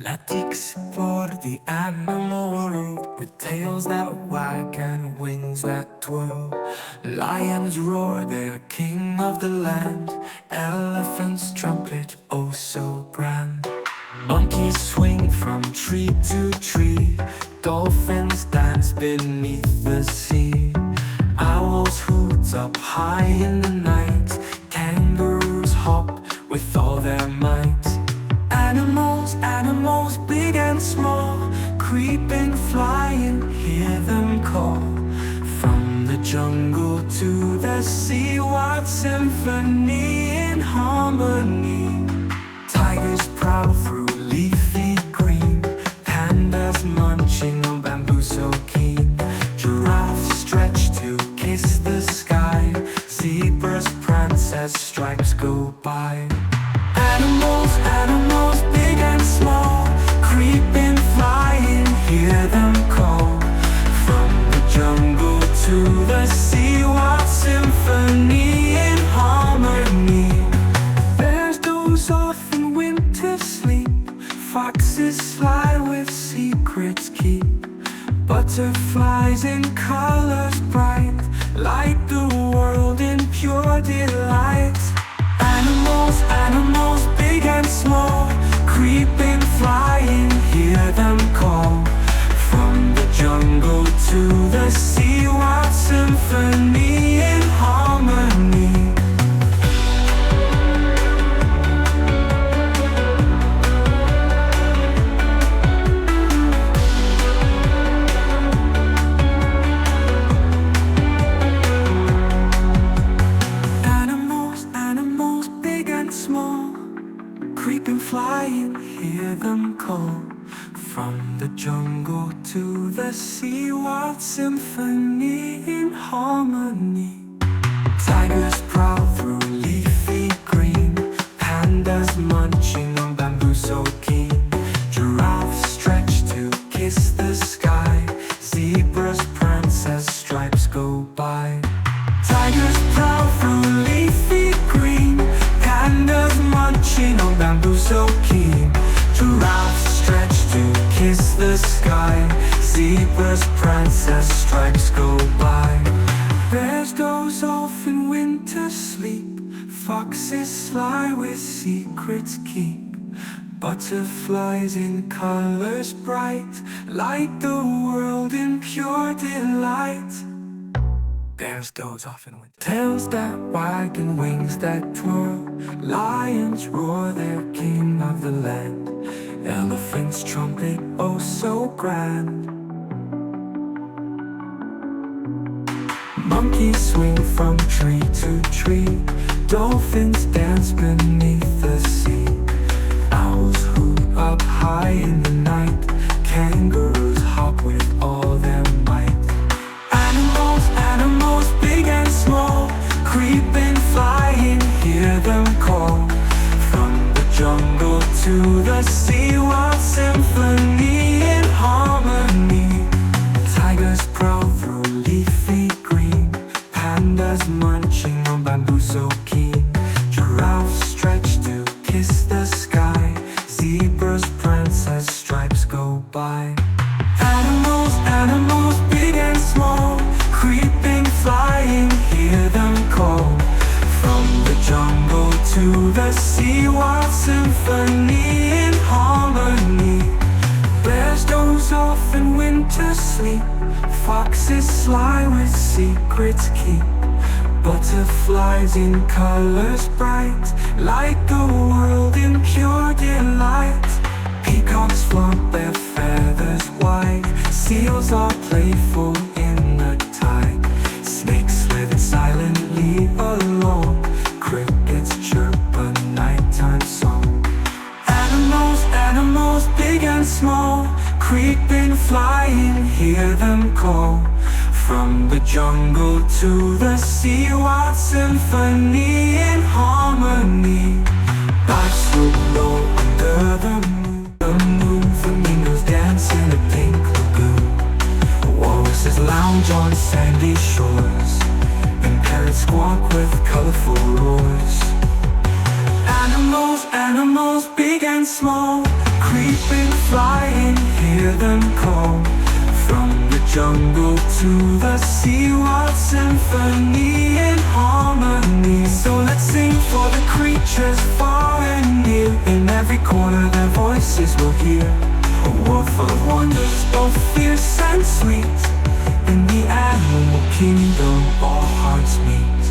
Latics for the animal world, with tails that wag and wings that twirl. Lions roar, they're king of the land. Elephants trumpet, oh so grand. Monkeys swing from tree to tree. Dolphins dance beneath the sea. Owls hoot up high in the night. Kangaroos hop with all their might. Animals big and small, creeping, flying, hear them call. From the jungle to the sea, what symphony in harmony. Tigers prowl through leafy green. Pandas munching on bamboo so keen. Giraffes stretch to kiss the sky. Zebras prance as stripes go by. Animals, big and small, creeping, flying, hear them call. From the jungle to the sea, what symphony in harmony. Bears doze off in winter sleep. Foxes sly with secrets keep. Butterflies in colors bright light the world in pure delight. Animals, big and small, creeping, flying, hear them call. From the jungle to the sea, what symphony in harmony. Animals, big and small, creeping, flying, hear them call. From the jungle to the sea, what symphony in harmony. Tigers prowl through leafy green. Pandas munching on bamboo so keen. Giraffes stretch to kiss the sky. Zebras prance as stripes go by. Tigers prowl through leafy green. Pandas munching on bamboo so keen. Giraffes stretch to kiss the sky. Zebras prance as stripes go by. Bears doze off in winter sleep. Foxes sly with secrets keep. Butterflies in colors bright light the world in pure delight. Bears doze off in winter. Tails that wag and wings that twirl. Lions roar, they're king of the land. Elephants trumpet, oh so grand. Monkeys swing from tree to tree. Dolphins dance beneath the sea. Owls hoot up high in the night. Kangaroos hop with all their might. Animals, big and small, creeping, flying, hear them call. From the jungle to the sea, what symphony in harmony. Tigers prowl through leafy green. Pandas munching on bamboo so keen. Giraffes stretch to kiss the sky. Zebras prance as stripes go by. Animals, big and small, creeping, flying, hear them call. From the jungle to the sea, what symphony in harmony. Bears doze off in winter sleep. Foxes sly with secrets keep. Butterflies in colors bright light the world in pure delight. Peacocks flaunt their feathers wide. Seals are playful in the tide. Snakes slither silently along. Crickets chirp a nighttime song. Animals, big and small, creeping, flying, hear them call. From the jungle to the sea, what symphony in harmony. Life's so low under the moon. The moon, flamingos dance in a pink lagoon. Walruses lounge on sandy shores. And parrots squawk with colorful roars. Animals, big and small, creeping, creeping, flying, hear them call. From the jungle to the sea, wild symphony in harmony. So let's sing for the creatures far and near. In every corner their voices we'll hear. A world full of wonders, both fierce and sweet. In the animal kingdom all hearts meet.